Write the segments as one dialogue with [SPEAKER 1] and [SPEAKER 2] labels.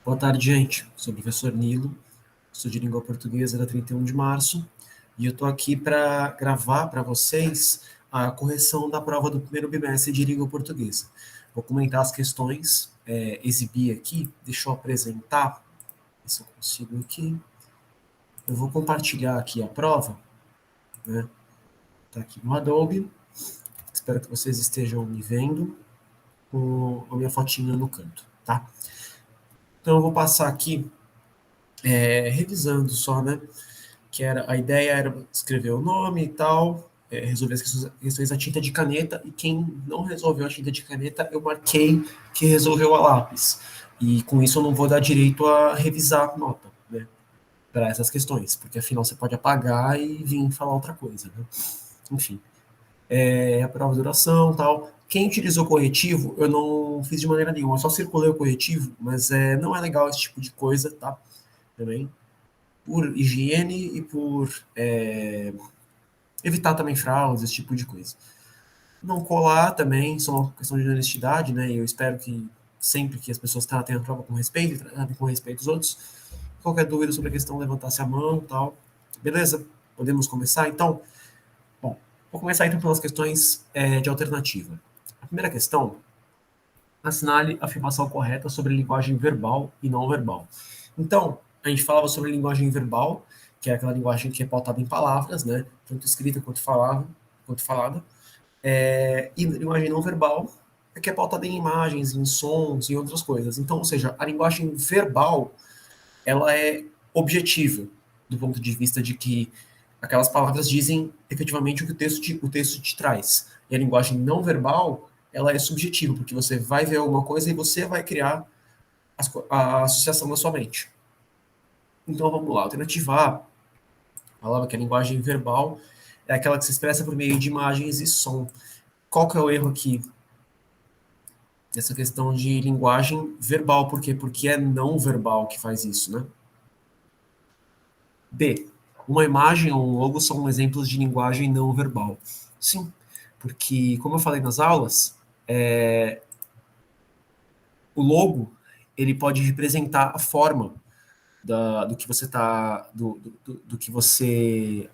[SPEAKER 1] Boa tarde, gente. Sou o professor Nilo, sou de língua portuguesa da 31 de março, e eu estou aqui para gravar para vocês a correção da prova do primeiro bimestre de língua portuguesa. Vou comentar as questões, exibir aqui, deixa eu apresentar, se eu consigo aqui. Eu vou compartilhar aqui a prova, né? Está aqui no Adobe, espero que vocês estejam me vendo com a minha fotinha no canto, tá? Então eu vou passar aqui, revisando só, né? Que a ideia era escrever o nome e tal, resolver as questões da tinta de caneta, e quem não resolveu a tinta de caneta, eu marquei que resolveu a lápis. E com isso eu não vou dar direito a revisar a nota, né, para essas questões, porque afinal você pode apagar e vir falar outra coisa, né? Enfim, a prova de duração e tal. Quem utilizou corretivo, eu não fiz de maneira nenhuma, eu só circulei o corretivo, mas não é legal esse tipo de coisa, tá? Também por higiene e por evitar também fraudes, esse tipo de coisa. Não colar também, só uma questão de honestidade, né? E eu espero que sempre que as pessoas tratem a prova com respeito, tratem com respeito os outros. Qualquer dúvida sobre a questão, levantasse a mão e tal. Beleza? Podemos começar, então? Bom, vou começar então pelas questões de alternativa. A primeira questão, assinale a afirmação correta sobre linguagem verbal e não verbal. Então, a gente falava sobre linguagem verbal, que é aquela linguagem que é pautada em palavras, né? Tanto escrita quanto falada. E linguagem não verbal é que é pautada em imagens, em sons e outras coisas. Então, ou seja, a linguagem verbal, ela é objetiva, do ponto de vista de que aquelas palavras dizem efetivamente o que o texto te traz. E a linguagem não verbal, ela é subjetiva, porque você vai ver alguma coisa e você vai criar a associação na sua mente. Então, vamos lá. Alternativa A falava que a linguagem verbal é aquela que se expressa por meio de imagens e som. Qual que é o erro aqui? Essa questão de linguagem verbal. Por quê? Porque é não verbal que faz isso, né? B. Uma imagem ou um logo são exemplos de linguagem não verbal. Sim, porque, como eu falei nas aulas, o logo ele pode representar a forma do que você está, do que você,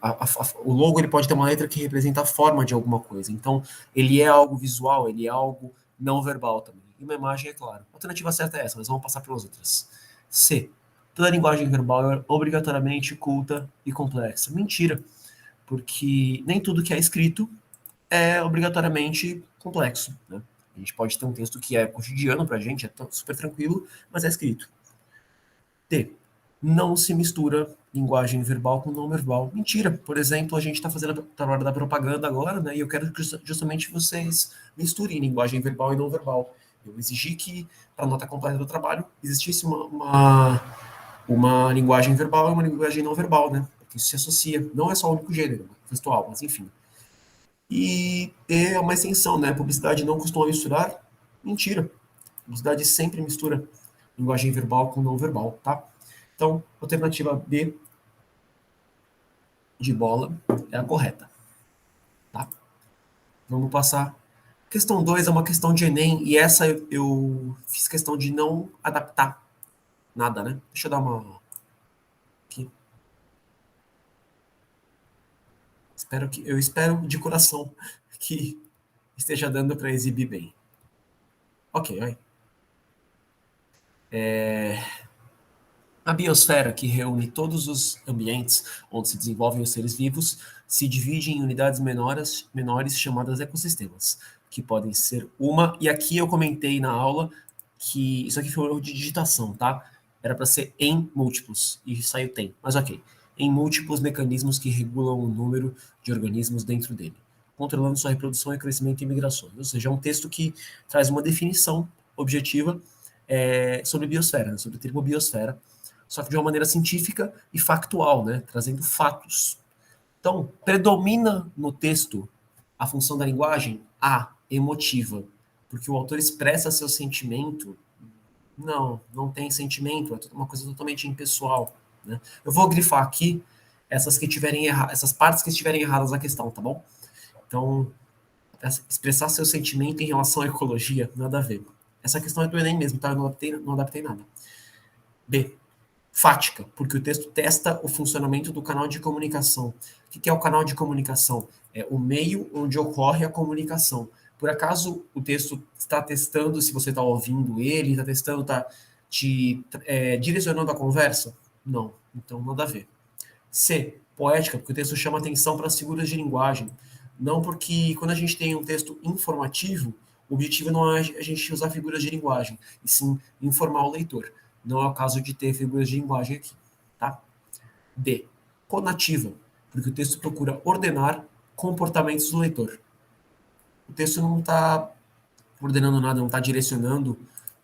[SPEAKER 1] o logo ele pode ter uma letra que representa a forma de alguma coisa. Então, ele é algo visual, ele é algo não verbal também. E uma imagem, é claro. A alternativa certa é essa, mas vamos passar pelas outras. C. Toda linguagem verbal é obrigatoriamente culta e complexa. Mentira, porque nem tudo que é escrito é obrigatoriamente complexo, né? A gente pode ter um texto que é cotidiano para a gente, é super tranquilo, mas é escrito. D. Não se mistura linguagem verbal com não verbal. Mentira. Por exemplo, a gente está fazendo a hora da propaganda agora, né? E eu quero que justamente vocês misturem linguagem verbal e não verbal. Eu exigi que, para a nota completa do trabalho, existisse uma linguagem verbal e uma linguagem não verbal, né? Porque isso se associa. Não é só o único gênero textual, mas enfim. E é uma extensão, né? Publicidade não costuma misturar. Mentira. Publicidade sempre mistura linguagem verbal com não verbal, tá? Então, alternativa B de bola é a correta, tá? Vamos passar. Questão 2 é uma questão de Enem, e essa eu fiz questão de não adaptar nada, né? Deixa eu dar uma aqui. Eu espero de coração que esteja dando para exibir bem. Ok, vai. A biosfera, que reúne todos os ambientes onde se desenvolvem os seres vivos, se divide em unidades menores chamadas ecossistemas, que podem ser uma. E aqui eu comentei na aula que isso aqui foi um erro de digitação, tá? Era para ser em múltiplos, e saiu tem, mas ok. Em múltiplos mecanismos que regulam o número de organismos dentro dele, controlando sua reprodução e crescimento e migrações. Ou seja, é um texto que traz uma definição objetiva sobre biosfera, né? Sobre o termo biosfera, só que de uma maneira científica e factual, né? Trazendo fatos. Então, predomina no texto a função da linguagem A, emotiva, porque o autor expressa seu sentimento. Não, não tem sentimento, é uma coisa totalmente impessoal, né? Eu vou grifar aqui essas partes que estiverem erradas na questão, tá bom? Então, expressar seu sentimento em relação à ecologia, nada a ver. Essa questão é do Enem mesmo, tá? Eu não adaptei nada. B, fática, porque o texto testa o funcionamento do canal de comunicação. O que é o canal de comunicação? É o meio onde ocorre a comunicação. Por acaso o texto está testando se você está ouvindo ele, está testando, está te direcionando a conversa? Não, então nada a ver. C, poética, porque o texto chama atenção para as figuras de linguagem. Não porque quando a gente tem um texto informativo, o objetivo não é a gente usar figuras de linguagem, e sim informar o leitor. Não é o caso de ter figuras de linguagem aqui, tá? D, conativa, porque o texto procura ordenar comportamentos do leitor. O texto não está ordenando nada, não está direcionando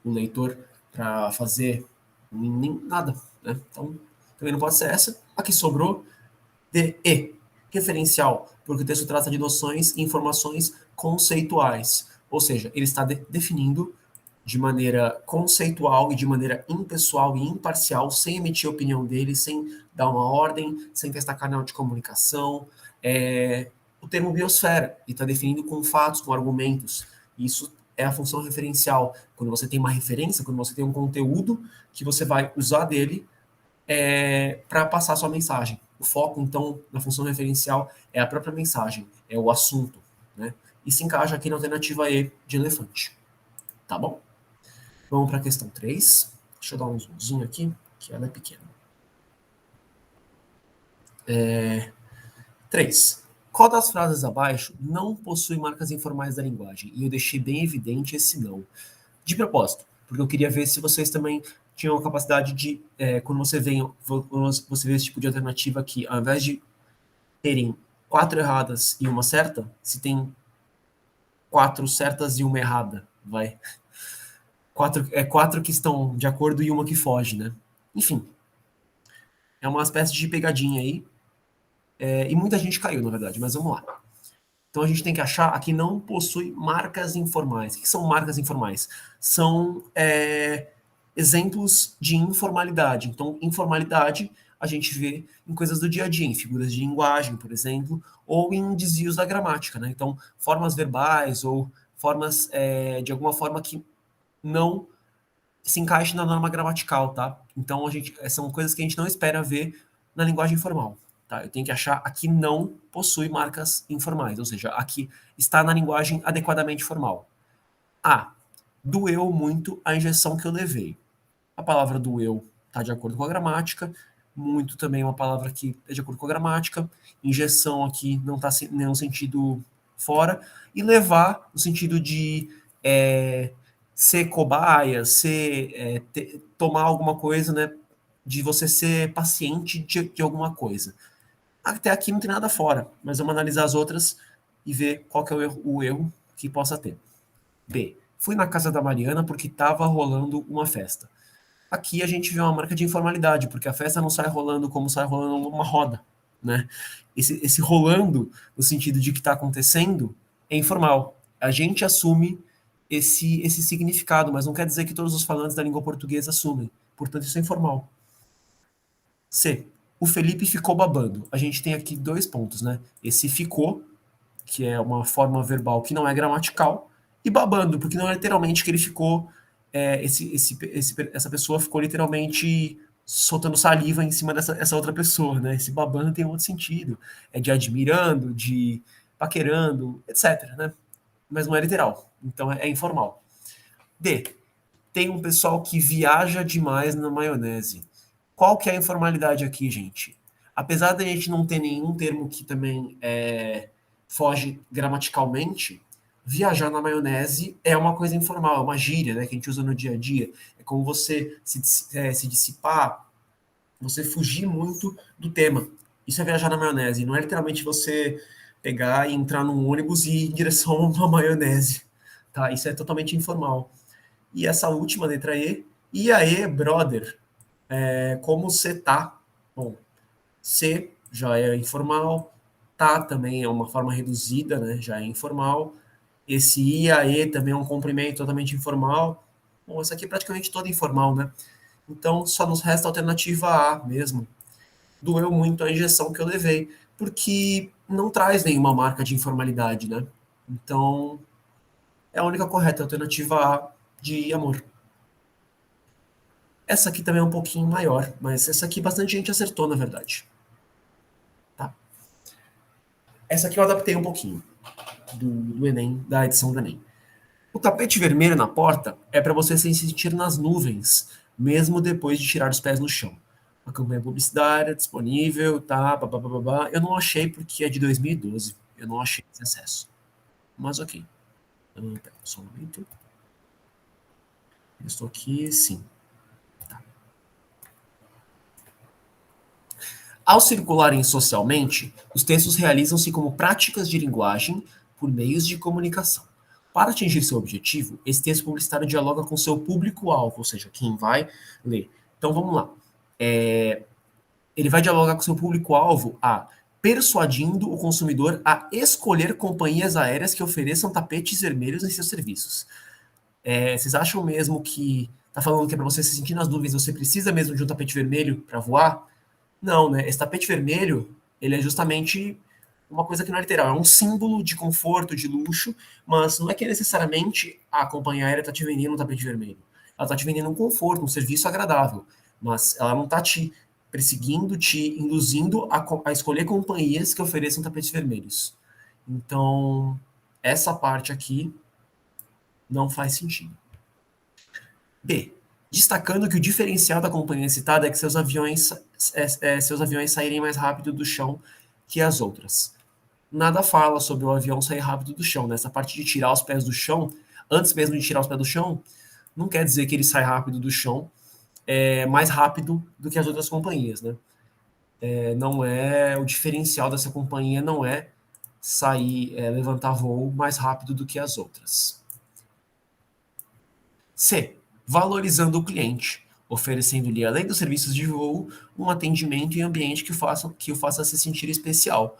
[SPEAKER 1] o leitor para fazer nem nada, né? Então, também não pode ser essa. Aqui sobrou D, E, referencial, porque o texto trata de noções e informações conceituais, ou seja, ele está definindo de maneira conceitual e de maneira impessoal e imparcial, sem emitir a opinião dele, sem dar uma ordem, sem testar canal de comunicação, o termo biosfera, e está definindo com fatos, com argumentos. Isso é a função referencial. Quando você tem uma referência, quando você tem um conteúdo que você vai usar dele para passar a sua mensagem. O foco, então, na função referencial é a própria mensagem, é o assunto, né? E se encaixa aqui na alternativa E de elefante. Tá bom? Vamos para a questão 3. Deixa eu dar um zoomzinho aqui, que ela é pequena. 3. Qual das frases abaixo não possui marcas informais da linguagem? E eu deixei bem evidente esse não. De propósito, porque eu queria ver se vocês também tinham a capacidade de, quando você vê esse tipo de alternativa aqui, ao invés de terem 4 erradas e uma certa, se tem 4 certas e uma errada, vai. 4 que estão de acordo e uma que foge, né? Enfim, é uma espécie de pegadinha aí, e muita gente caiu, na verdade, mas vamos lá. Então a gente tem que achar aqui não possui marcas informais. O que são marcas informais? São exemplos de informalidade. Então, informalidade a gente vê em coisas do dia a dia, em figuras de linguagem, por exemplo, ou em desvios da gramática, né? Então, formas verbais ou formas de alguma forma que não se encaixe na norma gramatical, tá? Então, são coisas que a gente não espera ver na linguagem formal. Tá? Eu tenho que achar aqui não possui marcas informais, ou seja, aqui está na linguagem adequadamente formal. A. Doeu muito a injeção que eu levei. A palavra doeu está de acordo com a gramática. Muito também é uma palavra que é de acordo com a gramática. Injeção aqui não está em nenhum sentido fora. E levar no sentido de ser cobaia, tomar alguma coisa, né? De você ser paciente de alguma coisa. Até aqui não tem nada fora, mas vamos analisar as outras e ver qual que é o erro que possa ter. B. Fui na casa da Mariana porque estava rolando uma festa. Aqui a gente vê uma marca de informalidade, porque a festa não sai rolando como sai rolando uma roda, né? Esse rolando, no sentido de que está acontecendo, é informal. A gente assume esse significado, mas não quer dizer que todos os falantes da língua portuguesa assumem. Portanto, isso é informal. C. O Felipe ficou babando. A gente tem aqui 2 pontos, né? Esse ficou, que é uma forma verbal que não é gramatical, e babando, porque não é literalmente que ele ficou. Essa pessoa ficou literalmente soltando saliva em cima dessa outra pessoa, né? Esse babando tem outro sentido. É de admirando, de paquerando, etc, né? Mas não é literal. Então é informal. D. Tem um pessoal que viaja demais na maionese. Qual que é a informalidade aqui, gente? Apesar da gente não ter nenhum termo que também foge gramaticalmente, viajar na maionese é uma coisa informal, é uma gíria, né, que a gente usa no dia a dia. É como você se dissipar, você fugir muito do tema. Isso é viajar na maionese. Não é literalmente você pegar e entrar num ônibus e ir em direção a uma maionese. Tá? Isso é totalmente informal. E essa última letra E aí, brother, como você tá? Bom, C já é informal, tá também é uma forma reduzida, né? Já é informal. Esse I a E também é um comprimento totalmente informal. Bom, essa aqui é praticamente toda informal, né? Então só nos resta a alternativa A mesmo. Doeu muito a injeção que eu levei, porque não traz nenhuma marca de informalidade, né? Então é a única correta, a alternativa A de amor. Essa aqui também é um pouquinho maior, mas essa aqui bastante gente acertou, na verdade. Tá? Essa aqui eu adaptei um pouquinho do Enem, da edição do Enem. O tapete vermelho na porta é para você se sentir nas nuvens, mesmo depois de tirar os pés no chão. A campanha publicitária disponível, tá, babá. Eu não achei porque é de 2012. Eu não achei esse acesso. Mas ok. Só um momento. Eu estou aqui, sim. Tá. Ao circularem socialmente, os textos realizam-se como práticas de linguagem por meios de comunicação. Para atingir seu objetivo, esse texto publicitário dialoga com seu público-alvo, ou seja, quem vai ler. Então vamos lá. Ele vai dialogar com seu público-alvo persuadindo o consumidor a escolher companhias aéreas que ofereçam tapetes vermelhos em seus serviços. Vocês acham mesmo que tá falando que é para você se sentir nas nuvens, você precisa mesmo de um tapete vermelho para voar? Não, né? Esse tapete vermelho, ele é justamente uma coisa que não é literal, é um símbolo de conforto, de luxo, mas não é que necessariamente a companhia aérea está te vendendo um tapete vermelho. Ela está te vendendo um conforto, um serviço agradável, mas ela não está te perseguindo, te induzindo a escolher companhias que ofereçam tapetes vermelhos. Então, essa parte aqui não faz sentido. B. Destacando que o diferencial da companhia citada é que seus aviões saírem mais rápido do chão que as outras. Nada fala sobre o avião sair rápido do chão. Nessa parte de tirar os pés do chão, antes mesmo de tirar os pés do chão, não quer dizer que ele sai rápido do chão, mais rápido do que as outras companhias, né? Não é o diferencial dessa companhia, não é sair, levantar voo mais rápido do que as outras. C. Valorizando o cliente, oferecendo-lhe, além dos serviços de voo, um atendimento e ambiente que o faça se sentir especial.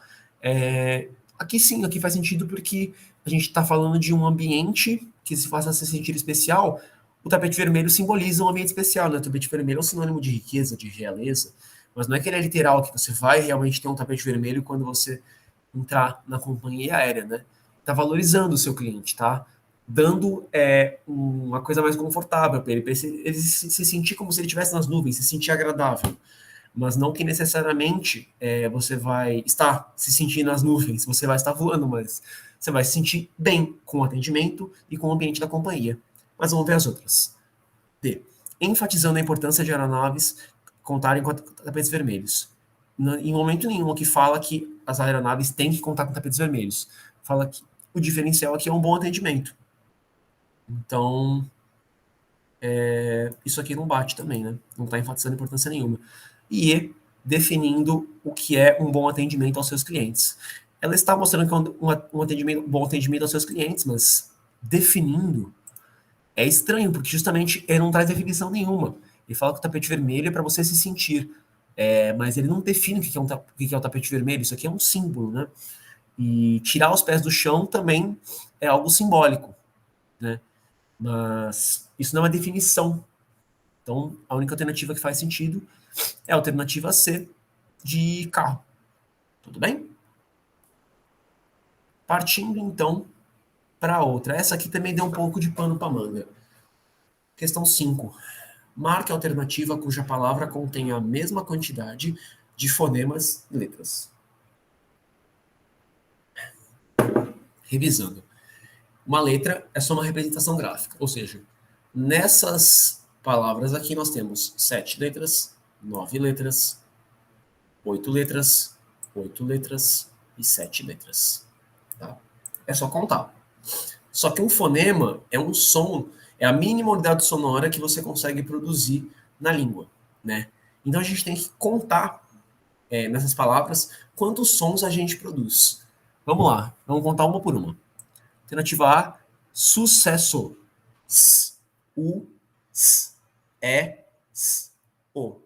[SPEAKER 1] Aqui sim, aqui faz sentido porque a gente está falando de um ambiente que se faça se sentir especial. O tapete vermelho simboliza um ambiente especial, né? O tapete vermelho é um sinônimo de riqueza, de realeza, mas não é que ele é literal, que você vai realmente ter um tapete vermelho quando você entrar na companhia aérea, né? Tá valorizando o seu cliente, tá? Dando uma coisa mais confortável para ele se sentir como se ele estivesse nas nuvens, se sentir agradável. Mas não que necessariamente você vai estar se sentindo nas nuvens, você vai estar voando, mas você vai se sentir bem com o atendimento e com o ambiente da companhia. Mas vamos ver as outras. D. Enfatizando a importância de aeronaves contarem com tapetes vermelhos. Em momento nenhum aqui fala que as aeronaves têm que contar com tapetes vermelhos. Fala que o diferencial aqui é um bom atendimento. Então, isso aqui não bate também, né? Não está enfatizando importância nenhuma. E definindo o que é um bom atendimento aos seus clientes. Ela está mostrando que é um bom atendimento aos seus clientes, mas definindo é estranho, porque justamente ele não traz definição nenhuma. Ele fala que o tapete vermelho é para você se sentir, mas ele não define o que é o tapete vermelho. Isso aqui é um símbolo, né? E tirar os pés do chão também é algo simbólico, né? Mas isso não é uma definição. Então, a única alternativa que faz sentido é a alternativa C, de carro. Tudo bem? Partindo, então, para outra. Essa aqui também deu um pouco de pano para manga. Questão 5. Marque a alternativa cuja palavra contém a mesma quantidade de fonemas e letras. Revisando. Uma letra é só uma representação gráfica, ou seja, nessas palavras aqui nós temos 7 letras, 9 letras, 8 letras, 8 letras e 7 letras. Tá? É só contar. Só que um fonema é um som, é a mínima unidade sonora que você consegue produzir na língua, né? Então a gente tem que contar nessas palavras quantos sons a gente produz. Vamos lá, vamos contar uma por uma. Alternativa A, sucesso. S, U, S, E, S, O.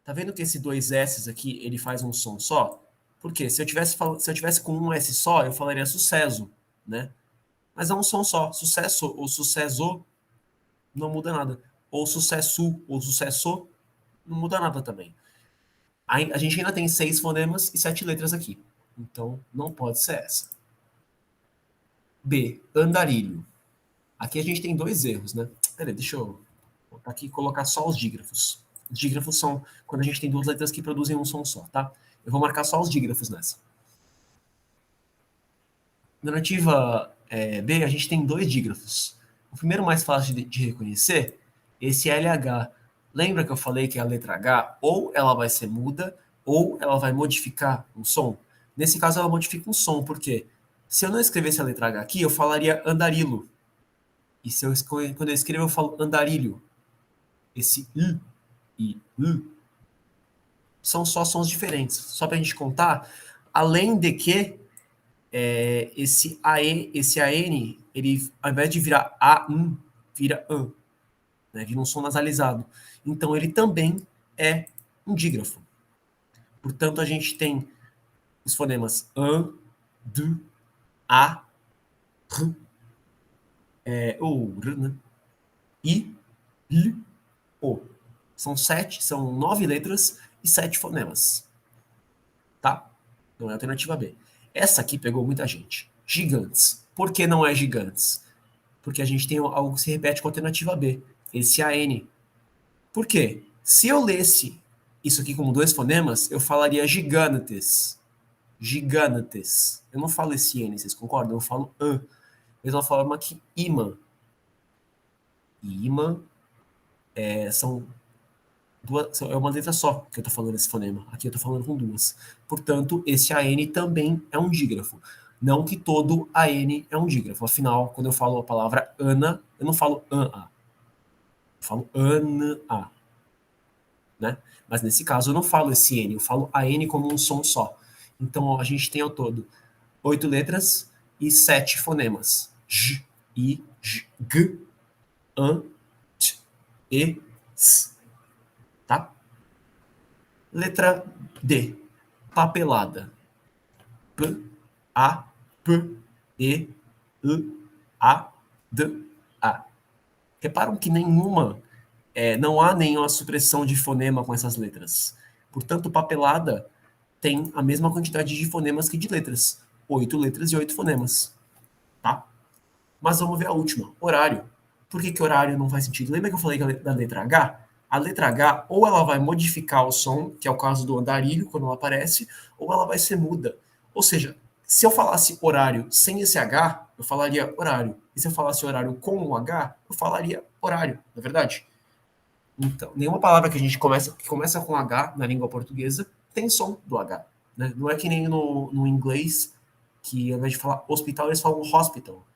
[SPEAKER 1] Tá vendo que esse dois S aqui, ele faz um som só? Por quê? Se eu tivesse com um S só, eu falaria sucesso, né? Mas é um som só. Sucesso ou sucesso não muda nada. Ou sucesso ou sucesso não muda nada também. A gente ainda tem 6 fonemas e 7 letras aqui. Então, não pode ser essa. B, andarilho. Aqui a gente tem 2 erros, né? Peraí, deixa eu aqui colocar só os dígrafos. Os dígrafos são quando a gente tem duas letras que produzem um som só, tá? Eu vou marcar só os dígrafos nessa. Na nativa B, a gente tem dois dígrafos. O primeiro mais fácil de reconhecer, esse LH. Lembra que eu falei que a letra H ou ela vai ser muda ou ela vai modificar um som? Nesse caso, ela modifica um som, porque se eu não escrevesse a letra H aqui, eu falaria andarilo. E quando eu escrevo, eu falo andarilho. Esse I e são só sons diferentes. Só para a gente contar, além de que esse AN, ele, ao invés de virar A1, vira AN. Né? Vira um som nasalizado. Então, ele também é um dígrafo. Portanto, a gente tem os fonemas AN, D, A, R, ou R, né? I, L, O. São 9 letras e 7 fonemas. Tá? Não é a alternativa B. Essa aqui pegou muita gente. Gigantes. Por que não é gigantes? Porque a gente tem algo que se repete com a alternativa B. Esse AN. Por quê? Se eu lesse isso aqui como dois fonemas, eu falaria gigantes. Gigantes. Eu não falo esse N, vocês concordam? Eu falo an. Mesma forma que imã. E imã são duas, é uma letra só que eu tô falando esse fonema. Aqui eu tô falando com duas. Portanto, esse AN também é um dígrafo. Não que todo AN é um dígrafo. Afinal, quando eu falo a palavra Ana, eu não falo an-a. Eu falo an-a. Né? Mas nesse caso eu não falo esse N, eu falo a N como um som só. Então a gente tem ao todo 8 letras e 7 fonemas. J, I, J, G, An, T, E, S. Tá? Letra D. Papelada. P, A, P, E, I, A, D, A. Reparam que não há nenhuma supressão de fonema com essas letras. Portanto, papelada tem a mesma quantidade de fonemas que de letras. 8 letras e 8 fonemas. Tá? Mas vamos ver a última. Horário. Por que horário não faz sentido? Lembra que eu falei da letra H? A letra H, ou ela vai modificar o som, que é o caso do andarilho, quando ela aparece, ou ela vai ser muda. Ou seja, se eu falasse horário sem esse H, eu falaria horário. E se eu falasse horário com o H, eu falaria horário, não é verdade? Então, nenhuma palavra que que começa com H na língua portuguesa tem som do H. Né? Não é que nem no inglês, que ao invés de falar hospital, eles falam hospital.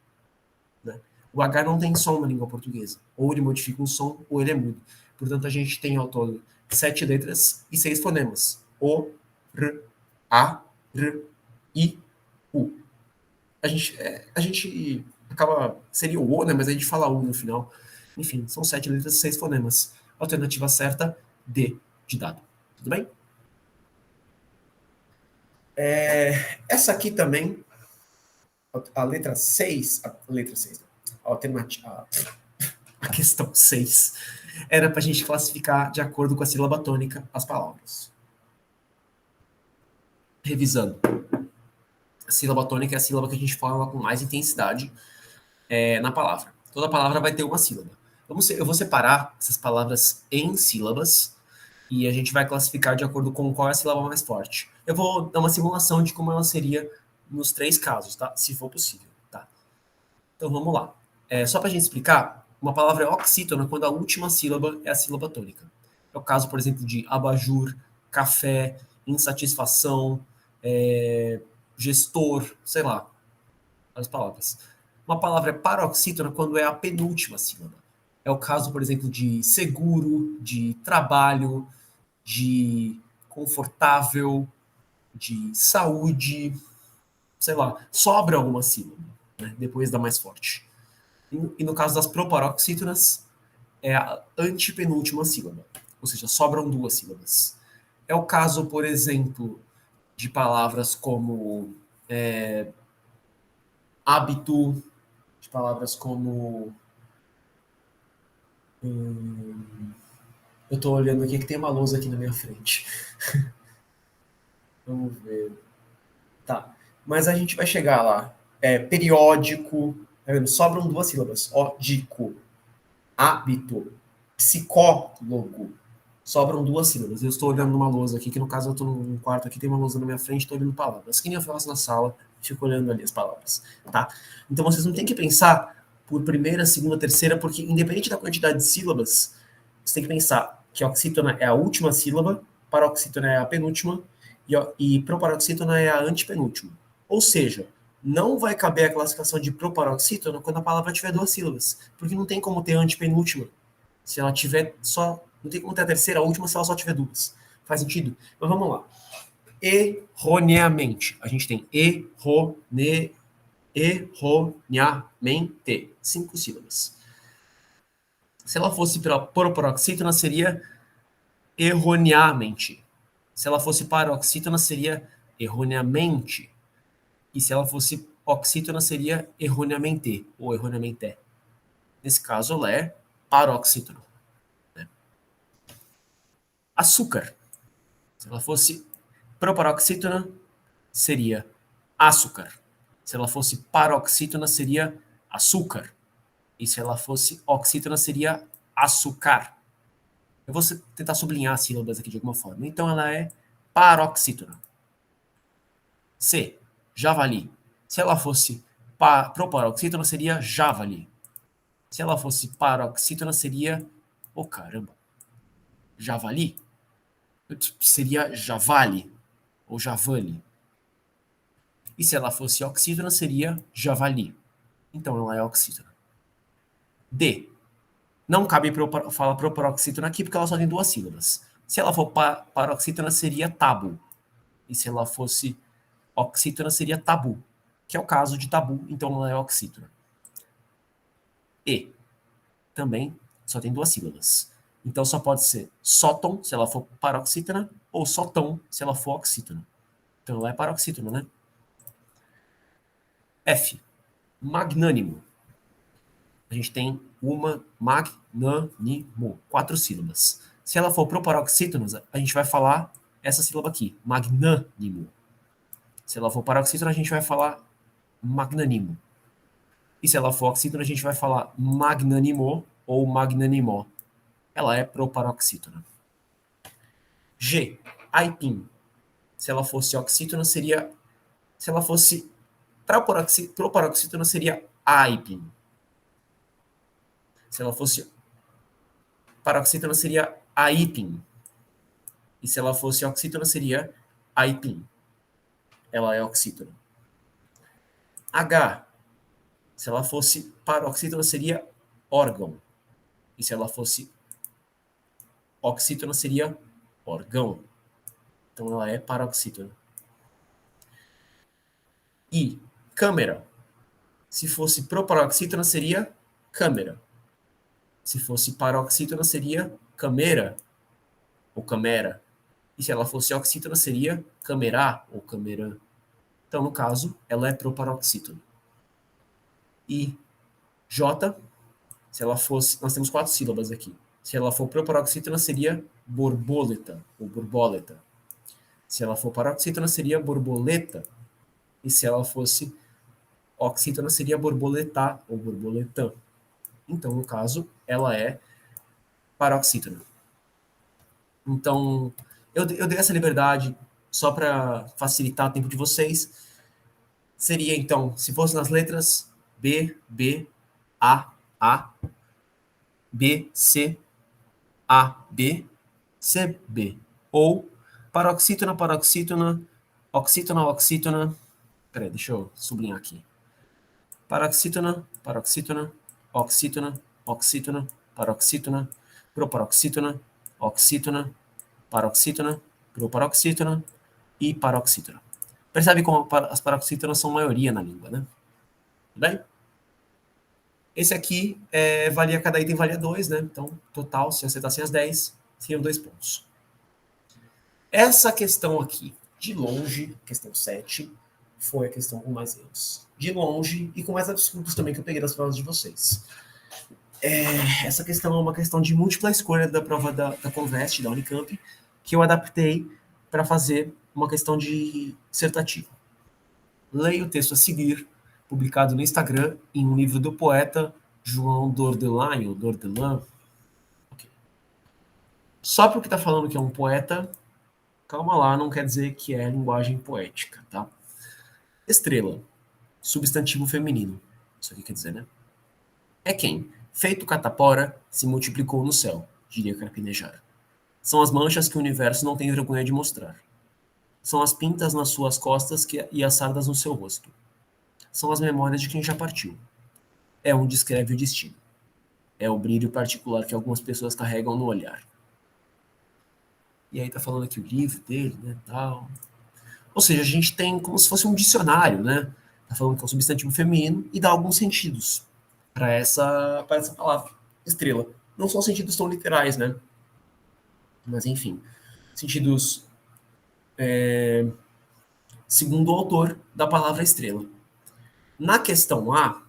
[SPEAKER 1] Né? O H não tem som na língua portuguesa. Ou ele modifica um som, ou ele é mudo. Portanto, a gente tem ao todo 7 letras e 6 fonemas. O, R, A, R, I, U. A gente acaba... Seria o O, né? Mas a gente fala U no final. Enfim, são 7 letras e 6 fonemas. Alternativa certa, D de dado. Tudo bem? Essa aqui também, a letra 6, a questão 6, era para a gente classificar de acordo com a sílaba tônica as palavras. Revisando. A sílaba tônica é a sílaba que a gente fala com mais intensidade na palavra. Toda palavra vai ter uma sílaba. Eu vou separar essas palavras em sílabas e a gente vai classificar de acordo com qual é a sílaba mais forte. Eu vou dar uma simulação de como ela seria nos 3 casos, tá? Se for possível, tá? Então vamos lá. Só para a gente explicar, uma palavra é oxítona quando a última sílaba é a sílaba tônica. É o caso, por exemplo, de abajur, café, insatisfação, gestor, sei lá, as palavras. Uma palavra é paroxítona quando é a penúltima sílaba. É o caso, por exemplo, de seguro, de trabalho, de confortável, de saúde, sei lá, sobra alguma sílaba, né, depois da mais forte. E no caso das proparoxítonas, é a antepenúltima sílaba, ou seja, sobram 2 sílabas. É o caso, por exemplo, de palavras como hábito, de palavras como... eu estou olhando aqui que tem uma lousa aqui na minha frente. Vamos ver. Tá. Mas a gente vai chegar lá. Periódico. Tá vendo? Sobram 2 sílabas. Ódico. Hábito. Psicólogo. Sobram 2 sílabas. Eu estou olhando numa lousa aqui, que no caso eu estou num quarto aqui, tem uma lousa na minha frente, estou olhando palavras. Que nem eu faço na sala, fico olhando ali as palavras, tá? Então vocês não tem que pensar por primeira, segunda, terceira, porque independente da quantidade de sílabas, você tem que pensar que oxítona é a última sílaba, paroxítona é a penúltima e proparoxítona é a antepenúltima. Ou seja, não vai caber a classificação de proparoxítona quando a palavra tiver 2 sílabas, porque não tem como ter antepenúltima se ela tiver só. Não tem como ter a terceira, a última, se ela só tiver 2. Faz sentido? Mas vamos lá. Erroneamente. A gente tem erroneamente. 5 sílabas. Se ela fosse proparoxítona, seria erroneamente. Se ela fosse paroxítona, seria erroneamente. E se ela fosse oxítona, seria erroneamente, ou erroneamente. Nesse caso, ela é paroxítona. Né? Açúcar. Se ela fosse proparoxítona, seria açúcar. Se ela fosse paroxítona, seria açúcar. E se ela fosse oxítona, seria açúcar. Eu vou tentar sublinhar as sílabas aqui de alguma forma. Então, ela é paroxítona. C. Javali. Se ela fosse proparoxítona, seria javali. Se ela fosse paroxítona, seria... Oh, caramba. Javali? Seria javali. Ou javali. E se ela fosse oxítona, seria javali. Então, ela é oxítona. D. Não cabe falar proparoxítona aqui, porque ela só tem 2 sílabas. Se ela for paroxítona, seria tabu. E se ela fosse oxítona, seria tabu, que é o caso de tabu, então ela é oxítona. E. Também só tem 2 sílabas. Então só pode ser sóton, se ela for paroxítona, ou sóton, se ela for oxítona. Então ela é paroxítona, né? F. Magnânimo. A gente tem uma magnânimo, 4 sílabas. Se ela for proparoxítona, a gente vai falar essa sílaba aqui, magnânimo. Se ela for paroxítona, a gente vai falar magnânimo. E se ela for oxítona, a gente vai falar magnânimo ou magnânimo. Ela é proparoxítona. G. Aipim. Se ela fosse oxítona, seria... Se ela fosse proparoxítona, seria aipim. Se ela fosse paroxítona, seria aipim. E se ela fosse oxítona, seria aipim. Ela é oxítona. H. Se ela fosse paroxítona, seria órgão. E se ela fosse oxítona, seria órgão. Então ela é paroxítona. I. Câmera. Se fosse proparoxítona, seria câmera. Se fosse paroxítona, seria câmera ou câmera. E se ela fosse oxítona, seria câmera ou câmera. Então, no caso, ela é proparoxítona. E J, se ela fosse... Nós temos 4 sílabas aqui. Se ela for proparoxítona, seria borboleta ou borboleta. Se ela for paroxítona, seria borboleta. E se ela fosse oxítona, seria borboleta ou borboletã. Então, no caso, ela é paroxítona. Então, eu dei essa liberdade só para facilitar o tempo de vocês. Seria, então, se fosse nas letras B, B, A, B, C, A, B, C, B. Ou paroxítona, paroxítona, oxítona, oxítona. Peraí, deixa eu sublinhar aqui. Paroxítona, paroxítona, oxítona, oxítona, paroxítona, proparoxítona, oxítona, paroxítona, proparoxítona e paroxítona. Percebe como as paroxítonas são maioria na língua, né? Tudo bem? Esse aqui valia, cada item valia 2, né? Então, total, se acertassem as 10, seriam 2 pontos. Essa questão aqui, de longe, questão 7, foi a questão com mais erros. De longe, e com mais absurdos também que eu peguei das provas de vocês. Essa questão é uma questão de múltipla escolha da prova da Convest, da Unicamp, que eu adaptei para fazer uma questão de dissertativo. Leia o texto a seguir, publicado no Instagram, em um livro do poeta João Dordelin, ou Dordelin. Okay. Só porque está falando que é um poeta, calma lá, não quer dizer que é linguagem poética, tá? Estrela, substantivo feminino. Isso aqui quer dizer, né? É quem, feito catapora, se multiplicou no céu, diria Carpinejar. São as manchas que o universo não tem vergonha de mostrar. São as pintas nas suas costas e as sardas no seu rosto. São as memórias de quem já partiu. É onde escreve o destino. É o brilho particular que algumas pessoas carregam no olhar. E aí tá falando aqui o livro dele, né, tal. Ou seja, a gente tem como se fosse um dicionário, né? Tá falando que é um substantivo feminino e dá alguns sentidos para essa palavra, estrela. Não são sentidos tão literais, né? Mas enfim, sentidos segundo o autor da palavra estrela. Na questão A,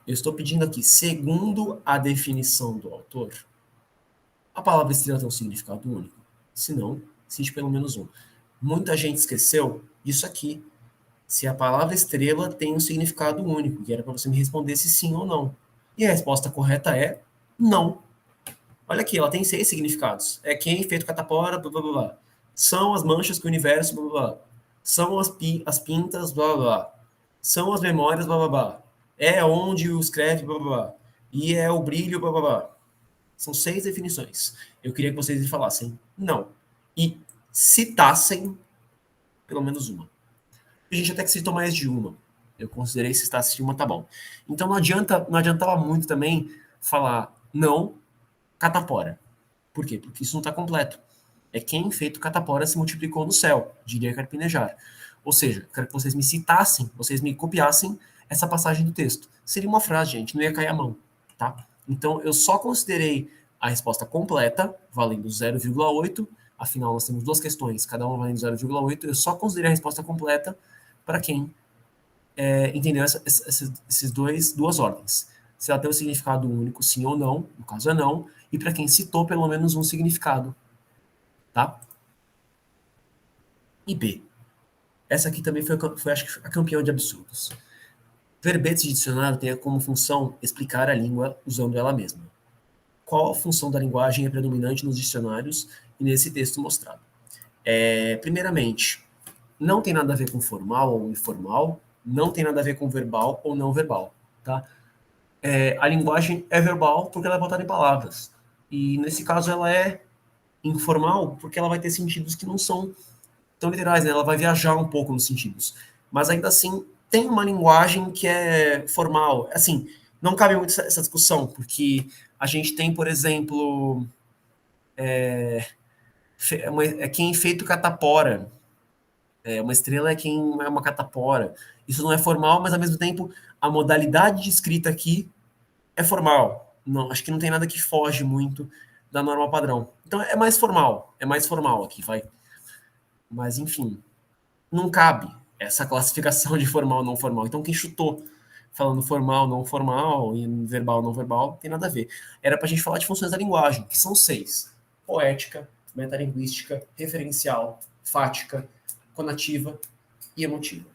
[SPEAKER 1] eu estou pedindo aqui, segundo a definição do autor, a palavra estrela tem um significado único. Se não, cite pelo menos um. Muita gente esqueceu disso aqui. Se a palavra estrela tem um significado único, que era para você me responder se sim ou não. E a resposta correta é não. Olha aqui, ela tem 6 significados. É quem, feito catapora, blá blá blá. São as manchas que o universo, blá blá blá. São as pintas, blá blá blá. São as memórias, blá blá blá. É onde o escreve, blá blá blá. E é o brilho, blá blá blá. São 6 definições. Eu queria que vocês falassem não. E citassem pelo menos uma. A gente até que citou mais de uma. Eu considerei se citasse uma, tá bom. Então não adiantava muito também falar não, catapora. Por quê? Porque isso não está completo. É quem feito catapora se multiplicou no céu, diria Carpinejar. Ou seja, quero que vocês me citassem, vocês me copiassem essa passagem do texto. Seria uma frase, gente, não ia cair a mão, tá? Então, eu só considerei a resposta completa, valendo 0,8, afinal nós temos duas questões, cada uma valendo 0,8, eu só considerei a resposta completa para quem entendeu essas duas ordens. Se ela tem um significado único, sim ou não, no caso é não, e para quem citou pelo menos um significado, tá? E B. Essa aqui também foi acho que, a campeã de absurdos. Verbetes de dicionário tem como função explicar a língua usando ela mesma. Qual a função da linguagem é predominante nos dicionários e nesse texto mostrado? Primeiramente, não tem nada a ver com formal ou informal, não tem nada a ver com verbal ou não verbal, tá? A linguagem é verbal porque ela é botada em palavras. E nesse caso ela é informal porque ela vai ter sentidos que não são tão literais, né? Ela vai viajar um pouco nos sentidos. Mas ainda assim, tem uma linguagem que é formal. Assim, não cabe muito essa discussão, porque a gente tem, por exemplo, quem feito catapora. Uma estrela é quem é uma catapora. Isso não é formal, mas ao mesmo tempo a modalidade de escrita aqui é formal. Não, acho que não tem nada que foge muito da norma padrão. Então é mais formal aqui, vai. Mas enfim, não cabe essa classificação de formal não formal. Então quem chutou falando formal não formal e verbal não verbal tem nada a ver. Era para a gente falar de funções da linguagem, que são 6: poética, metalinguística, referencial, fática, conativa e emotiva.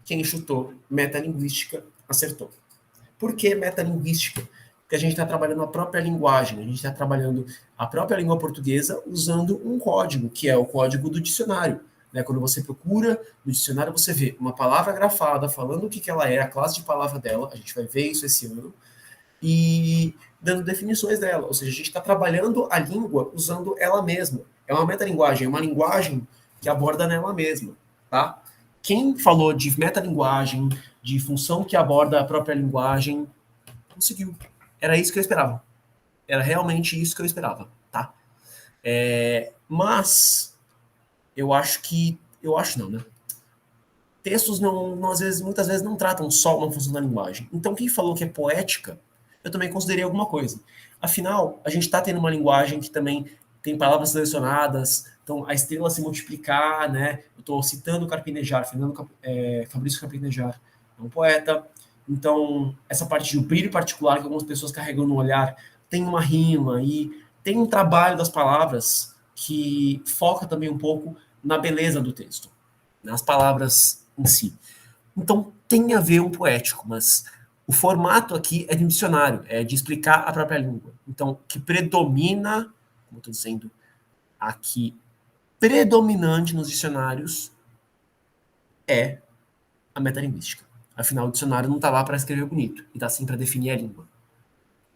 [SPEAKER 1] Quem chutou metalinguística acertou. Por que metalinguística? Porque a gente está trabalhando a própria linguagem, a gente está trabalhando a própria língua portuguesa usando um código, que é o código do dicionário. Né? Quando você procura no dicionário, você vê uma palavra grafada falando o que ela é, a classe de palavra dela, a gente vai ver isso esse ano, e dando definições dela. Ou seja, a gente está trabalhando a língua usando ela mesma. É uma metalinguagem, é uma linguagem que aborda nela mesma, tá? Quem falou de metalinguagem, de função que aborda a própria linguagem, conseguiu. Era isso que eu esperava. Era realmente isso que eu esperava, tá? Mas eu acho que... Eu acho não, né? Textos muitas vezes não tratam só uma função da linguagem. Então, quem falou que é poética, eu também considerei alguma coisa. Afinal, a gente está tendo uma linguagem que também tem palavras selecionadas, então a estrela se multiplicar, né? Eu estou citando Carpinejar, Fabrício Carpinejar, é um poeta. Então, essa parte do brilho particular que algumas pessoas carregam no olhar tem uma rima e tem um trabalho das palavras que foca também um pouco na beleza do texto, nas palavras em si. Então, tem a ver um poético, mas o formato aqui é de um dicionário, é de explicar a própria língua. Então, que predomina como eu estou dizendo aqui, predominante nos dicionários é a metalinguística. Afinal, o dicionário não está lá para escrever bonito, e está sim para definir a língua.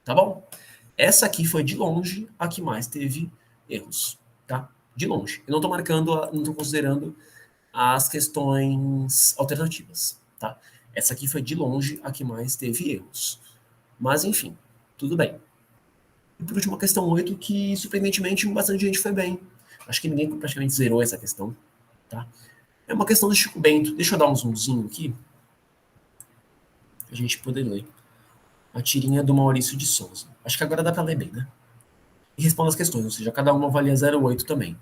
[SPEAKER 1] Tá bom? Essa aqui foi, de longe, a que mais teve erros. Tá? De longe. Eu não estou marcando, não estou considerando as questões alternativas. Tá? Essa aqui foi, de longe, a que mais teve erros. Mas, enfim, tudo bem. E por último, a questão 8, que, surpreendentemente, bastante gente foi bem. Acho que ninguém praticamente zerou essa questão. Tá? É uma questão do Chico Bento. Deixa eu dar um zoomzinho aqui, pra gente poder ler. A tirinha do Maurício de Souza. Acho que agora dá para ler bem, né? E responda as questões, ou seja, cada uma valia 0,8 também.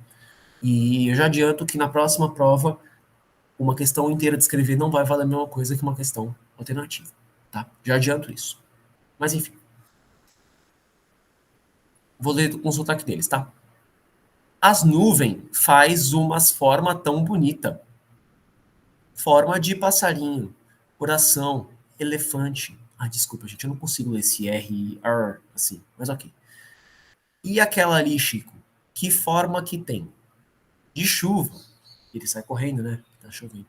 [SPEAKER 1] E eu já adianto que na próxima prova, uma questão inteira de escrever não vai valer a mesma coisa que uma questão alternativa, tá? Já adianto isso. Mas enfim. Vou ler com o sotaque deles, tá? As nuvens faz umas forma tão bonita. Forma de passarinho, coração, elefante. Ah, desculpa, gente, eu não consigo ler esse R, R, assim, mas ok. E aquela ali, Chico, que forma que tem? De chuva. Ele sai correndo, né? Tá chovendo.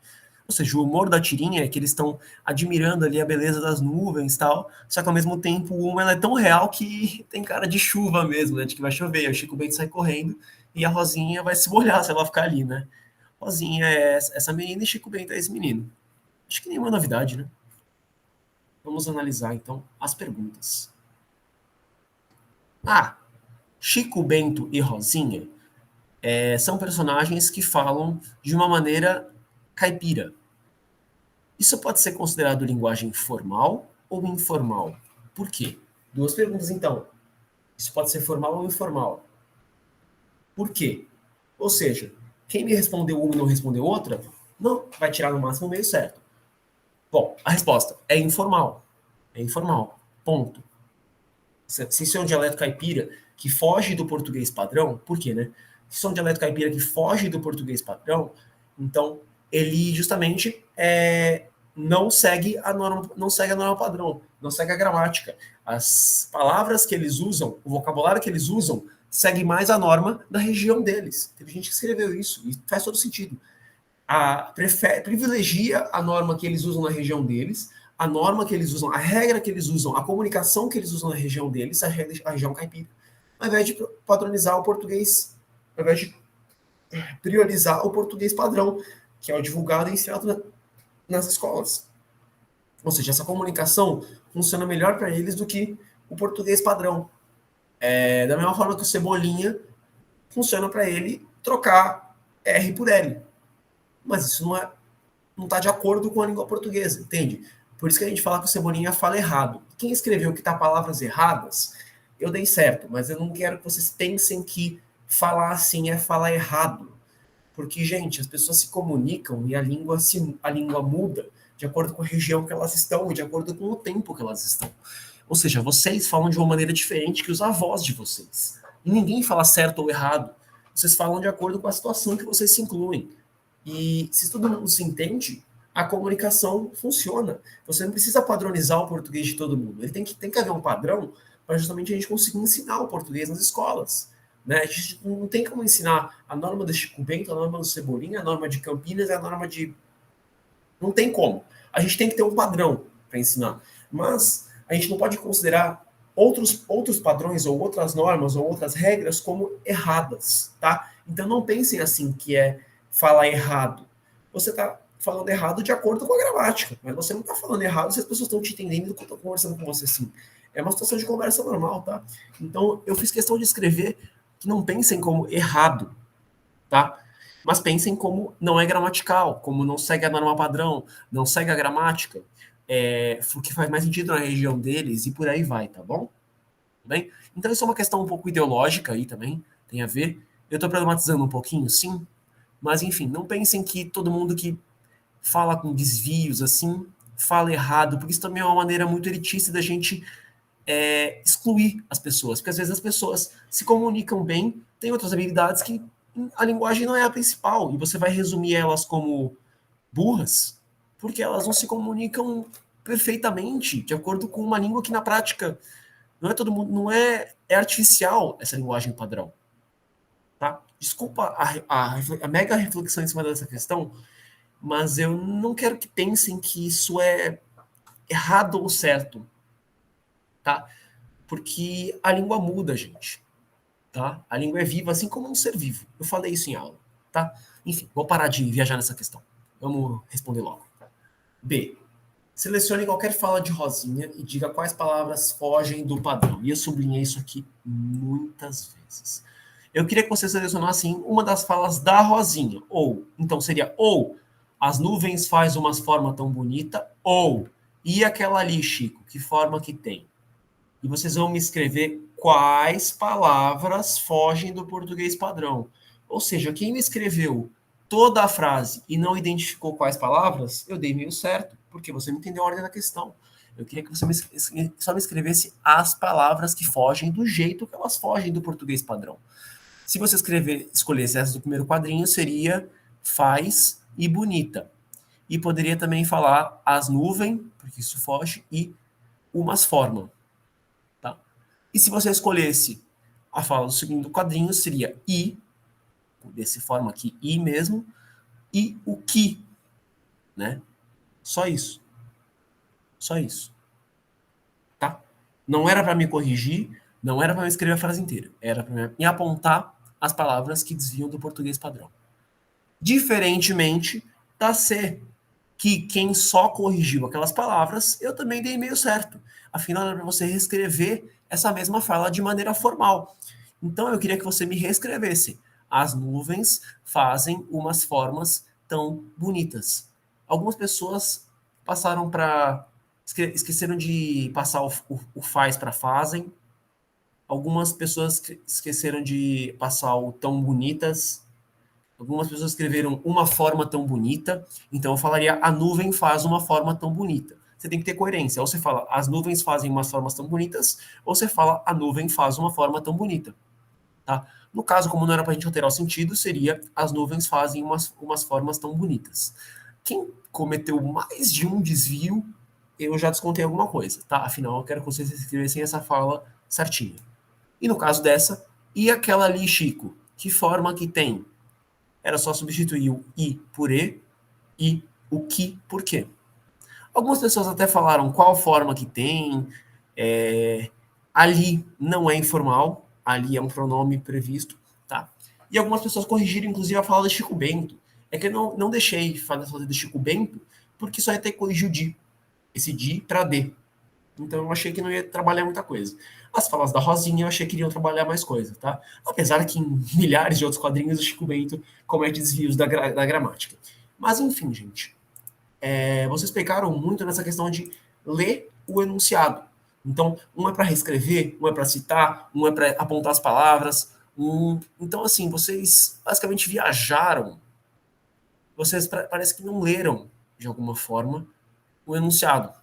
[SPEAKER 1] Ou seja, o humor da tirinha é que eles estão admirando ali a beleza das nuvens e tal, só que ao mesmo tempo uma ela é tão real que tem cara de chuva mesmo, né? De que vai chover. Aí o Chico Bento sai correndo e a Rosinha vai se molhar se ela ficar ali, né? Rosinha é essa menina e Chico Bento é esse menino. Acho que nenhuma novidade, né? Vamos analisar então as perguntas. Ah, Chico Bento e Rosinha são personagens que falam de uma maneira caipira. Isso pode ser considerado linguagem formal ou informal? Por quê? Duas perguntas, então. Isso pode ser formal ou informal? Por quê? Ou seja, quem me respondeu uma e não respondeu outra, não vai tirar no máximo o meio certo. Bom, a resposta é informal. É informal. Ponto. Se isso é um dialeto caipira que foge do português padrão, por quê, né? Se isso é um dialeto caipira que foge do português padrão, então ele justamente não segue a norma, não segue a norma padrão, não segue a gramática. As palavras que eles usam, o vocabulário que eles usam, segue mais a norma da região deles. Teve gente que escreveu isso e faz todo sentido. Privilegia a norma que eles usam na região deles, a norma que eles usam, a regra que eles usam, a comunicação que eles usam na região deles, a região caipira, ao invés de padronizar o português, ao invés de priorizar o português padrão, que é o divulgado e ensinado nas escolas. Ou seja, essa comunicação funciona melhor para eles do que o português padrão. Da mesma forma que o Cebolinha funciona para ele trocar R por L. Mas isso não está de acordo com a língua portuguesa, entende? Por isso que a gente fala que o Cebolinha fala errado. Quem escreveu que tá palavras erradas, eu dei certo, mas eu não quero que vocês pensem que falar assim é falar errado. Porque, gente, as pessoas se comunicam e a língua muda de acordo com a região que elas estão e de acordo com o tempo que elas estão. Ou seja, vocês falam de uma maneira diferente que os avós de vocês. E ninguém fala certo ou errado. Vocês falam de acordo com a situação que vocês se incluem. E se todo mundo se entende, a comunicação funciona. Você não precisa padronizar o português de todo mundo. Ele tem que haver um padrão para justamente a gente conseguir ensinar o português nas escolas. Né? A gente não tem como ensinar a norma do Chico Bento, a norma do Cebolinha, a norma de Campinas, a norma de... Não tem como. A gente tem que ter um padrão para ensinar. Mas a gente não pode considerar outros padrões ou outras normas ou outras regras como erradas, tá? Então não pensem assim que falar errado. Você está falando errado de acordo com a gramática, mas você não está falando errado se as pessoas estão te entendendo e estão conversando com você assim. É uma situação de conversa normal, tá? Então eu fiz questão de escrever que não pensem como errado, tá? Mas pensem como não é gramatical, como não segue a norma padrão, não segue a gramática, o que faz mais sentido na região deles e por aí vai, tá bom? Tá bem? Então isso é uma questão um pouco ideológica aí também, tem a ver. Eu estou problematizando um pouquinho, sim, mas enfim, não pensem que todo mundo que fala com desvios assim fala errado, porque isso também é uma maneira muito elitista da gente excluir as pessoas, porque às vezes as pessoas se comunicam bem, têm outras habilidades que a linguagem não é a principal, e você vai resumir elas como burras, porque elas não se comunicam perfeitamente, de acordo com uma língua que na prática não é todo mundo, não é artificial essa linguagem padrão. Desculpa a mega reflexão em cima dessa questão, mas eu não quero que pensem que isso é errado ou certo, tá? Porque a língua muda, gente, tá? A língua é viva, assim como um ser vivo. Eu falei isso em aula, tá? Enfim, vou parar de viajar nessa questão. Vamos responder logo. B. Selecione qualquer fala de Rosinha e diga quais palavras fogem do padrão. E eu sublinhei isso aqui muitas vezes. Eu queria que você selecionasse uma das falas da Rosinha. Ou, então seria ou as nuvens faz umas forma tão bonita, ou e aquela ali, Chico, que forma que tem? E vocês vão me escrever quais palavras fogem do português padrão. Ou seja, quem me escreveu toda a frase e não identificou quais palavras, eu dei meio certo, porque você não entendeu a ordem da questão. Eu queria que você só me escrevesse as palavras que fogem do jeito que elas fogem do português padrão. Se você escolhesse essa do primeiro quadrinho, seria faz e bonita. E poderia também falar as nuvens, porque isso foge, e umas formam. Tá? E se você escolhesse a fala do segundo quadrinho, seria e, desse forma aqui, e mesmo, e o que, né? Só isso. Só isso. Tá? Não era para me corrigir, não era para me escrever a frase inteira. Era para me apontar as palavras que desviam do português padrão. Diferentemente da C, que quem só corrigiu aquelas palavras, eu também dei meio certo. Afinal, era para você reescrever essa mesma fala de maneira formal. Então, eu queria que você me reescrevesse. As nuvens fazem umas formas tão bonitas. Algumas pessoas passaram para... esqueceram de passar o faz para fazem. Algumas pessoas esqueceram de passar o tão bonitas. Algumas pessoas escreveram uma forma tão bonita, então eu falaria a nuvem faz uma forma tão bonita. Você tem que ter coerência. Ou você fala as nuvens fazem umas formas tão bonitas, ou você fala a nuvem faz uma forma tão bonita. Tá? No caso, como não era para a gente alterar o sentido, seria as nuvens fazem umas formas tão bonitas. Quem cometeu mais de um desvio, eu já descontei alguma coisa, tá? Afinal, eu quero que vocês escrevessem essa fala certinha. E no caso dessa, e aquela ali, Chico? Que forma que tem? Era só substituir o i por e o que por quê. Algumas pessoas até falaram qual forma que tem. Ali não é informal, ali é um pronome previsto, tá? E algumas pessoas corrigiram, inclusive, a fala de Chico Bento. É que eu não deixei fazer de Chico Bento, porque só ia ter que corrigir o de. Esse de para D. Então eu achei que não ia trabalhar muita coisa. As falas da Rosinha eu achei que iriam trabalhar mais coisa, tá? Apesar que em milhares de outros quadrinhos o Chico Bento comete desvios da gramática. Mas enfim, gente. Vocês pegaram muito nessa questão de ler o enunciado. Então, um é para reescrever, um é para citar, um é para apontar as palavras. Então, assim, vocês basicamente viajaram. Vocês parece que não leram, de alguma forma, o enunciado.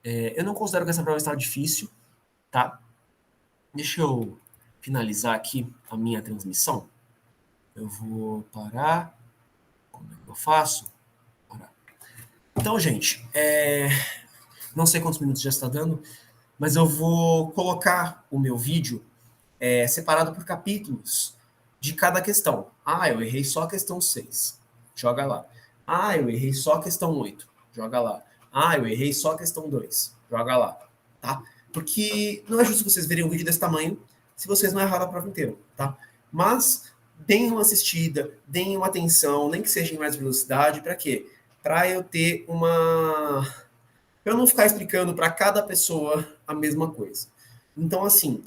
[SPEAKER 1] Eu não considero que essa prova está difícil, tá? Deixa eu finalizar aqui a minha transmissão. Eu vou parar. Como é que eu faço? Parar. Então, gente, não sei quantos minutos já está dando, mas eu vou colocar o meu vídeo separado por capítulos de cada questão. Ah, eu errei só a questão 6. Joga lá. Ah, eu errei só a questão 8. Joga lá. Ah, eu errei só a questão 2. Joga lá. Tá? Porque não é justo vocês verem um vídeo desse tamanho se vocês não erraram a prova inteira, tá? Mas deem uma assistida, deem uma atenção, nem que seja em mais velocidade, para quê? Para eu ter uma... Para eu não ficar explicando para cada pessoa a mesma coisa. Então, assim,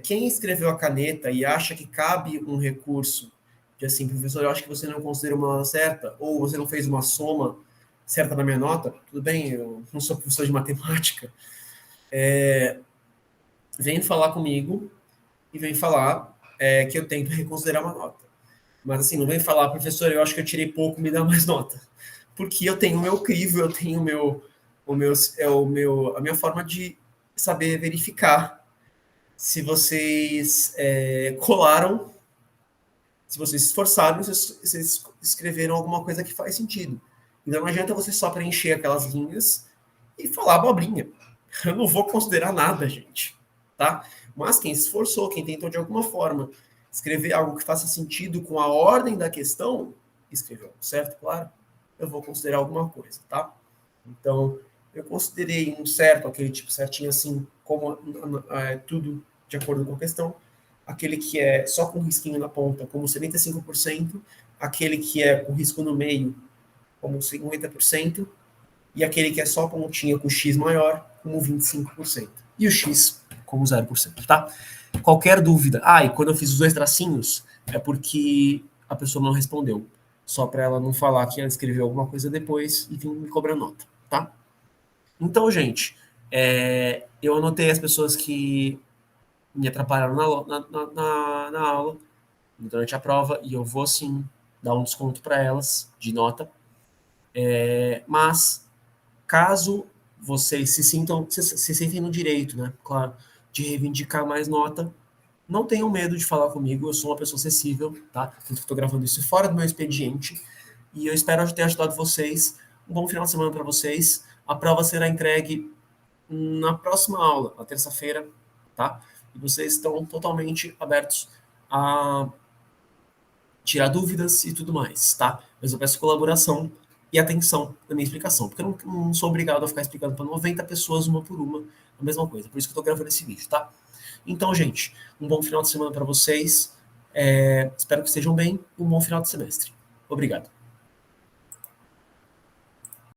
[SPEAKER 1] quem escreveu a caneta e acha que cabe um recurso de assim, professor, eu acho que você não considera uma nota certa, ou você não fez uma soma certa na minha nota, tudo bem, eu não sou professor de matemática, vem falar comigo e vem falar que eu tenho que reconsiderar uma nota. Mas assim, não vem falar, professor, eu acho que eu tirei pouco, me dá mais nota. Porque eu tenho o meu crivo, eu tenho a minha forma de saber verificar se vocês colaram, se vocês se esforçaram, se vocês escreveram alguma coisa que faz sentido. Então não adianta você só preencher aquelas linhas e falar abobrinha. Eu não vou considerar nada, gente, tá? Mas quem se esforçou, quem tentou de alguma forma escrever algo que faça sentido com a ordem da questão, escrever algo certo, claro, eu vou considerar alguma coisa, tá? Então, eu considerei um certo, aquele tipo certinho assim, como tudo de acordo com a questão, aquele que é só com risquinho na ponta, como 75%, aquele que é com risco no meio, como 50%, e aquele que é só pontinha com X maior, como 25%. E o X como 0%, tá? Qualquer dúvida. E quando eu fiz os 2 tracinhos, é porque a pessoa não respondeu. Só para ela não falar que ela escreveu alguma coisa depois e vir me cobrar nota, tá? Então, gente, eu anotei as pessoas que me atrapalharam na aula, durante a prova, e eu vou, sim, dar um desconto para elas, de nota. Mas, caso vocês se sentem no direito, né, claro, de reivindicar mais nota, não tenham medo de falar comigo, eu sou uma pessoa acessível, tá? Tanto que estou gravando isso fora do meu expediente, e eu espero ter ajudado vocês. Um bom final de semana para vocês. A prova será entregue na próxima aula, na terça-feira, tá? E vocês estão totalmente abertos a tirar dúvidas e tudo mais, tá? Mas eu peço colaboração e atenção na minha explicação, porque eu não sou obrigado a ficar explicando para 90 pessoas, uma por uma, a mesma coisa. Por isso que eu estou gravando esse vídeo, tá? Então, gente, um bom final de semana para vocês. Espero que estejam bem e um bom final de semestre. Obrigado.